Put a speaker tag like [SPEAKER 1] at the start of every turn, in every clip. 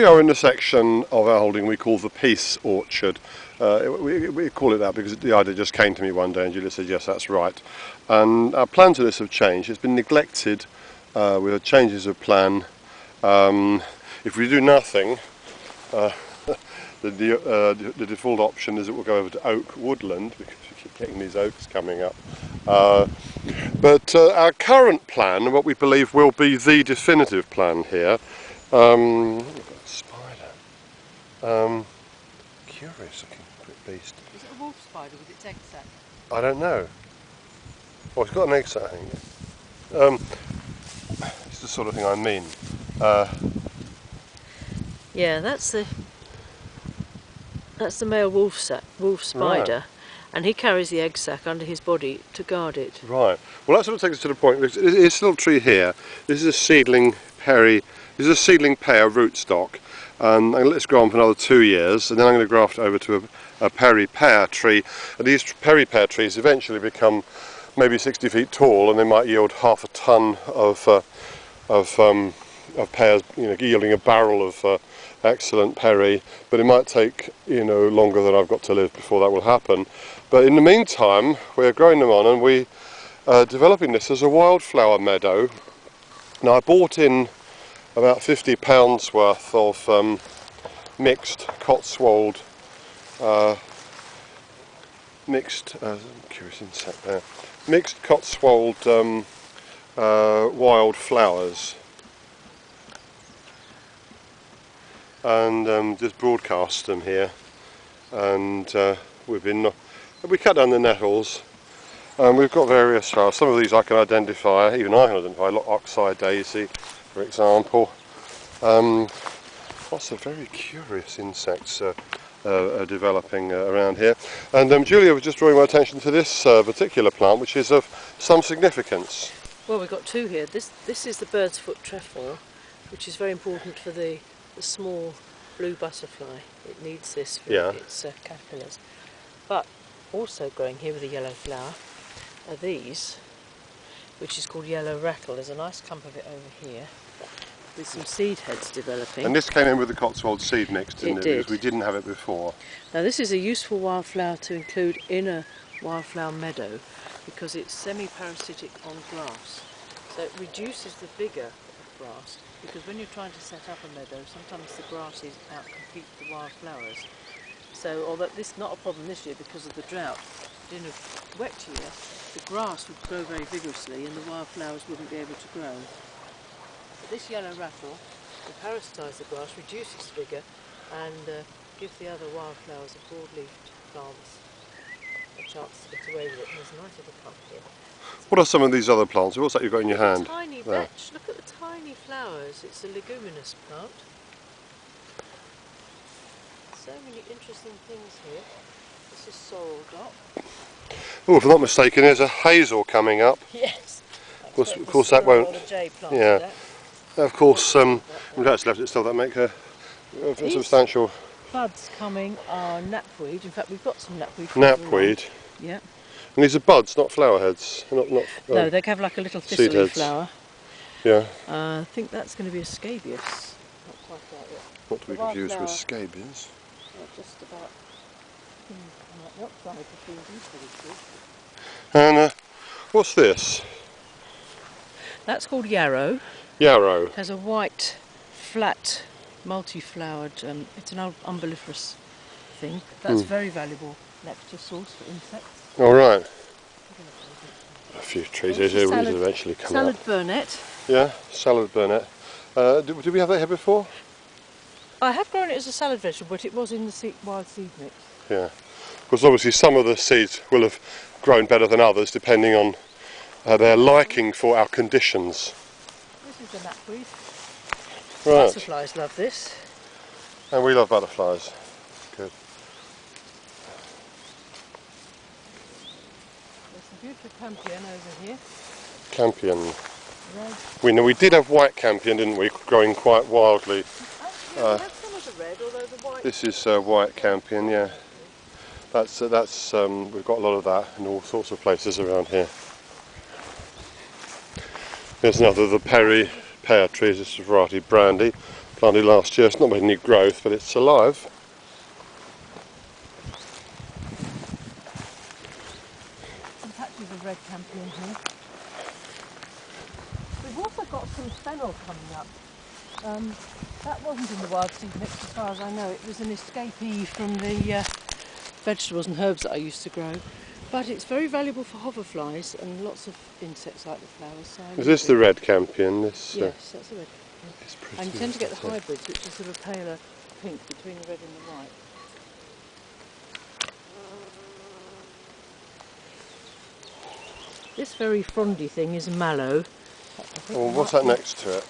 [SPEAKER 1] we are in the section of our holding we call the Peace Orchard. We call it that because the idea just came to me one day and Julia said yes, that's right. And our plans for this have changed. It's been neglected. We had changes of plan. If we do nothing, the default option is it will go over to oak woodland because we keep getting these oaks coming up. But our current plan, what we believe will be the definitive plan here, spider. Curious looking beast.
[SPEAKER 2] Is it a wolf spider with its egg sac?
[SPEAKER 1] I don't know. Oh, it's got an egg sac hanging. It's the sort of thing I mean.
[SPEAKER 2] Yeah, that's the male wolf spider, right. And he carries the egg sac under his body to guard it. Right.
[SPEAKER 1] Well, that sort of takes us to the point. It's a little tree here. This is a seedling pear rootstock. And I'm going to let this grow on for another 2 years, and then I'm going to graft it over to a pear tree. And these pear trees eventually become maybe 60 feet tall, and they might yield half a ton of pears, yielding a barrel of excellent perry. But it might take longer than I've got to live before that will happen. But in the meantime, we're growing them on, and we are developing this as a wildflower meadow. Now I bought in about £50 worth of mixed Cotswold, curious insect there, mixed Cotswold wildflowers, and just broadcast them here. And we cut down the nettles, and we've got various flowers. Some of these I can identify, even I can identify, oxeye daisy, for example. Lots of very curious insects are developing around here. And Julia was just drawing my attention to this particular plant, which is of some significance.
[SPEAKER 2] Well, we've got two here. This is the bird's foot trefoil, which is very important for the small blue butterfly. It needs this for its caterpillars. But also growing here with a yellow flower are these, which is called yellow rattle. There's a nice clump of it over here, with some seed heads developing.
[SPEAKER 1] And this came in with the Cotswold seed mix, didn't it?
[SPEAKER 2] Did.
[SPEAKER 1] Because we didn't have it before.
[SPEAKER 2] Now this is a useful wildflower to include in a wildflower meadow because it's semi-parasitic on grass. So it reduces the vigour of grass, because when you're trying to set up a meadow, sometimes the grasses outcompete the wildflowers. So although this is not a problem this year because of the drought, but in a wet year the grass would grow very vigorously and the wildflowers wouldn't be able to grow. This yellow rattle will parasitise the grass, reduce its vigour, and give the other wildflowers and broad-leafed plants a chance to get away with it. And there's a nice little clump here.
[SPEAKER 1] What are some of these other plants? What's that you've got in your hand?
[SPEAKER 2] Tiny vetch. Look at the tiny flowers. It's a leguminous plant. So many interesting things here. This is sorrel dock.
[SPEAKER 1] Oh, if I'm not mistaken, there's a hazel coming up.
[SPEAKER 2] Yes.
[SPEAKER 1] Of course that won't.
[SPEAKER 2] Yeah.
[SPEAKER 1] Of course, we've actually left it still. That make a substantial.
[SPEAKER 2] Buds coming are knapweed. In fact, we've got some knapweed.
[SPEAKER 1] Knapweed.
[SPEAKER 2] Yeah.
[SPEAKER 1] And these are buds, not flower heads.
[SPEAKER 2] No, they have like a little thistly flower.
[SPEAKER 1] Yeah.
[SPEAKER 2] I think that's going to be a scabious. Not quite right yet.
[SPEAKER 1] Not to be confused with scabious.
[SPEAKER 2] Just about. Not trying to confuse.
[SPEAKER 1] And what's this?
[SPEAKER 2] That's called yarrow.
[SPEAKER 1] Yarrow.
[SPEAKER 2] It has a white, flat, multiflowered, it's an umbelliferous thing. That's very valuable nectar source for insects.
[SPEAKER 1] All right. A few trees here will eventually come
[SPEAKER 2] salad
[SPEAKER 1] up.
[SPEAKER 2] burnet.
[SPEAKER 1] Yeah, salad burnet. Did we have that here before?
[SPEAKER 2] I have grown it as a salad vegetable, but it was in the wild seed mix.
[SPEAKER 1] Yeah. Because obviously some of the seeds will have grown better than others depending on their liking for our conditions.
[SPEAKER 2] This is the knapweed.
[SPEAKER 1] Right.
[SPEAKER 2] Butterflies love this.
[SPEAKER 1] And we love butterflies. Good.
[SPEAKER 2] There's some beautiful campion over here.
[SPEAKER 1] Campion.
[SPEAKER 2] Red.
[SPEAKER 1] We did have white campion, didn't we? Growing quite wildly.
[SPEAKER 2] Actually, we had some of the red, although the white.
[SPEAKER 1] This is white campion, yeah. That's we've got a lot of that in all sorts of places around here. There's another of the pear trees. This is variety brandy. planted last year. It's not made any growth, but it's alive.
[SPEAKER 2] Some patches of red campion here. We've also got some fennel coming up. That wasn't in the wild seed mix as far as I know. It was an escapee from the vegetables and herbs that I used to grow. But it's very valuable for hoverflies and lots of insects like the flowers. So
[SPEAKER 1] Is this the red campion?
[SPEAKER 2] Yes, that's the red campion.
[SPEAKER 1] It's pretty,
[SPEAKER 2] and you tend to get the hybrids, which is sort of paler pink between the red and the white. This very frondy thing is mallow.
[SPEAKER 1] Well, what's that next to it?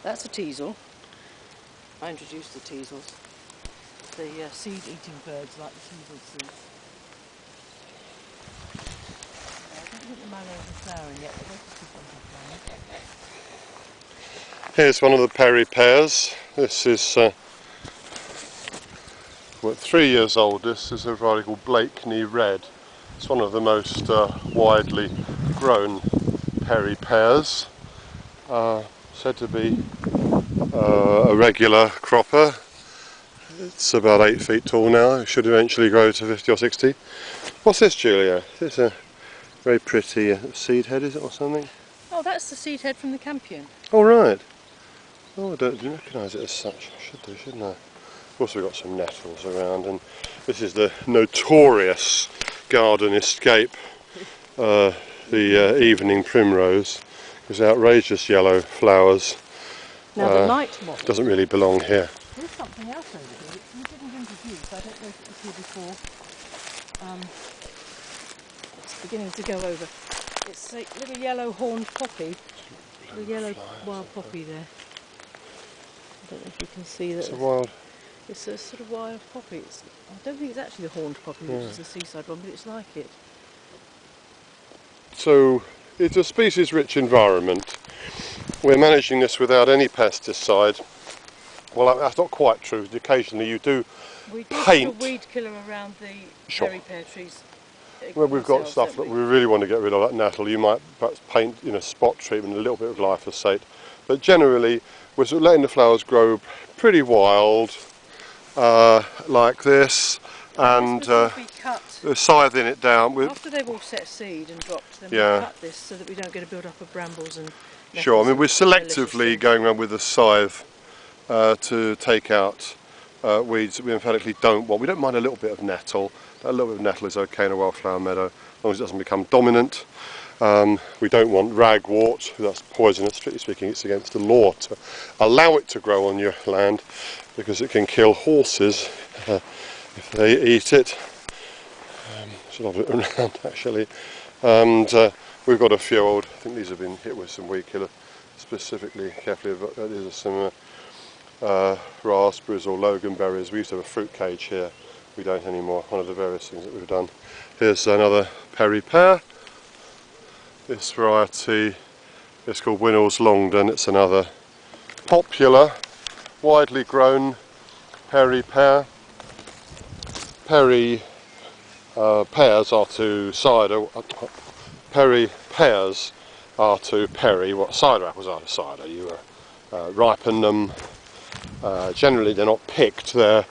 [SPEAKER 2] That's a teasel. I introduced the teasels. The seed-eating birds like the teasel seeds. I don't think the mallows are flowering yet, but they'll just keep on flowering.
[SPEAKER 1] Here's one of the Perry pears. This is 3 years old. This is a variety called Blakeney Red. It's one of the most widely grown Perry pears. Said to be a regular cropper. It's about 8 feet tall now. It should eventually grow to 50 or 60. What's this, Julia? This is a very pretty seed head, is it, or something?
[SPEAKER 2] Oh, that's the seed head from the campion.
[SPEAKER 1] Oh, right. Oh, I didn't recognise it as such. I should do, shouldn't I? Of course, we've got some nettles around, and this is the notorious garden escape, the evening primrose. With outrageous yellow flowers.
[SPEAKER 2] Now the night moth
[SPEAKER 1] doesn't really belong here.
[SPEAKER 2] There's something else over here which we didn't introduce. I don't know if it was here before. It's beginning to go over. It's a little yellow horned poppy. The yellow wild poppy there. I don't know if you can see that. It's a sort of wild poppy. I don't think it's actually the horned poppy, which is the seaside one, but it's like it.
[SPEAKER 1] So it's a species-rich environment. We're managing this without any pesticide. Well, that's not quite true. Occasionally you do paint.
[SPEAKER 2] Put a weed killer around the Perry pear trees.
[SPEAKER 1] Well, we've got stuff that we really want to get rid of, like nettle. You might perhaps paint, spot treatment, a little bit of glyphosate. But generally, we're sort of letting the flowers grow pretty wild, like this, and scything it down.
[SPEAKER 2] After they've all set seed and dropped, then we cut this so that we don't get a build-up of brambles and nettles.
[SPEAKER 1] Sure, I mean, we're selectively going around with a scythe to take out weeds that we emphatically don't want. We don't mind a little bit of nettle. A little bit of nettle is okay in a wildflower meadow, as long as it doesn't become dominant. We don't want ragwort, that's poisonous. Strictly speaking, it's against the law to allow it to grow on your land, because it can kill horses if they eat it. There's a lot of it around actually. And we've got a few old, I think these have been hit with some weed killer specifically, carefully. These are some raspberries or loganberries. We used to have a fruit cage here. We don't anymore, one of the various things that we've done. Here's another Perry pear. This variety is called Winnell's Longdon. It's another popular, widely grown Perry pear. Perry pears are to cider. Perry pears are to perry what cider apples are to cider. You ripen them. Generally, they're not picked. They're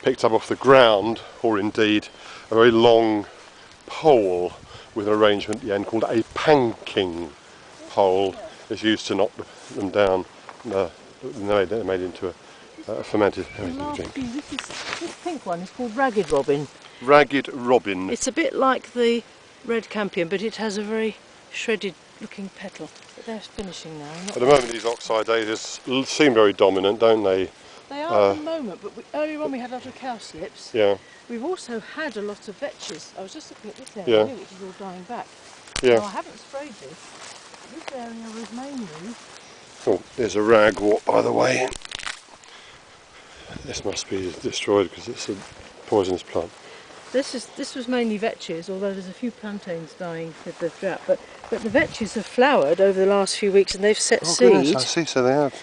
[SPEAKER 1] picked up off the ground, or indeed a very long pole with an arrangement at the end called a panking pole is used to knock them down. They're made into a fermented drink.
[SPEAKER 2] This pink one is called Ragged Robin.
[SPEAKER 1] Ragged Robin.
[SPEAKER 2] It's a bit like the red campion, but it has a very shredded looking petal. But they're finishing now.
[SPEAKER 1] At the moment, these oxidazes seem very dominant, don't they?
[SPEAKER 2] They are at the moment, but earlier on we had a lot of cowslips.
[SPEAKER 1] Yeah.
[SPEAKER 2] We've also had a lot of vetches. I was just looking at this area here, which is all dying back.
[SPEAKER 1] Yeah.
[SPEAKER 2] Now, I haven't sprayed this. This area was mainly...
[SPEAKER 1] Oh, there's a ragwort, by the way. This must be destroyed because it's a poisonous plant.
[SPEAKER 2] This was mainly vetches, although there's a few plantains dying with the drought. But the vetches have flowered over the last few weeks and they've set seed.
[SPEAKER 1] Goodness, I see, so they have.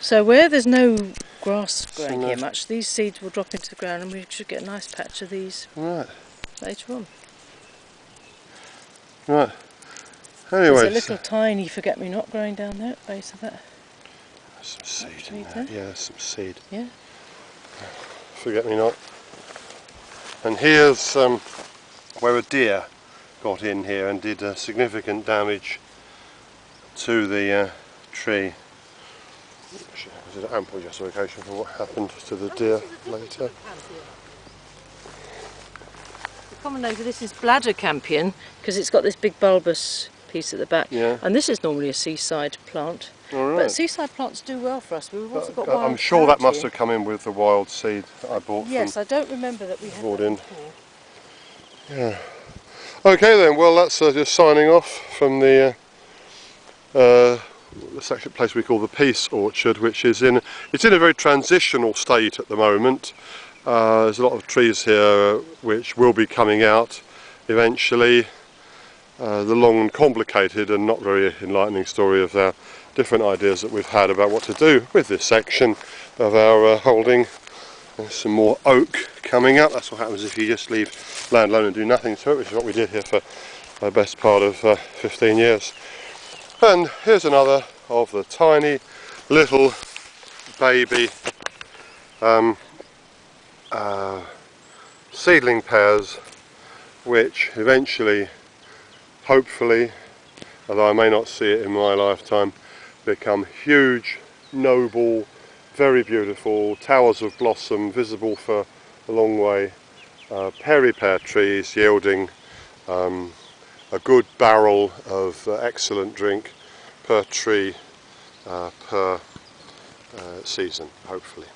[SPEAKER 2] So where there's no grass growing here much, these seeds will drop into the ground and we should get a nice patch of these later on.
[SPEAKER 1] Right. Anyway.
[SPEAKER 2] There's a little tiny forget-me-not growing down there at the base of that.
[SPEAKER 1] Some seed in
[SPEAKER 2] Seed
[SPEAKER 1] there.
[SPEAKER 2] there?
[SPEAKER 1] Yeah, some seed.
[SPEAKER 2] Yeah.
[SPEAKER 1] Forget me not. And here's where a deer got in here and did significant damage to the tree. This is ample justification for what happened to the deer later.
[SPEAKER 2] The common name for this is bladder campion because it's got this big bulbous piece at the back.
[SPEAKER 1] Yeah.
[SPEAKER 2] And this is normally a seaside plant.
[SPEAKER 1] All right.
[SPEAKER 2] But seaside plants do well for us. We've also got wild
[SPEAKER 1] I'm sure that must
[SPEAKER 2] here.
[SPEAKER 1] have come in with the wild seed that I bought
[SPEAKER 2] Yes,
[SPEAKER 1] from
[SPEAKER 2] I don't remember that we had
[SPEAKER 1] bought
[SPEAKER 2] that
[SPEAKER 1] in.
[SPEAKER 2] before.
[SPEAKER 1] Yeah. Okay then, well that's just signing off from the section place we call the Peace Orchard, which is in a very transitional state at the moment. There's a lot of trees here which will be coming out eventually. The long and complicated and not very enlightening story of our different ideas that we've had about what to do with this section of our holding. There's some more oak coming up. That's what happens if you just leave land alone and do nothing to it, which is what we did here for the best part of 15 years. And here's another of the tiny little baby seedling pears, which eventually, hopefully, although I may not see it in my lifetime, become huge, noble, very beautiful, towers of blossom visible for a long way, pear trees yielding a good barrel of excellent drink per tree per season, hopefully.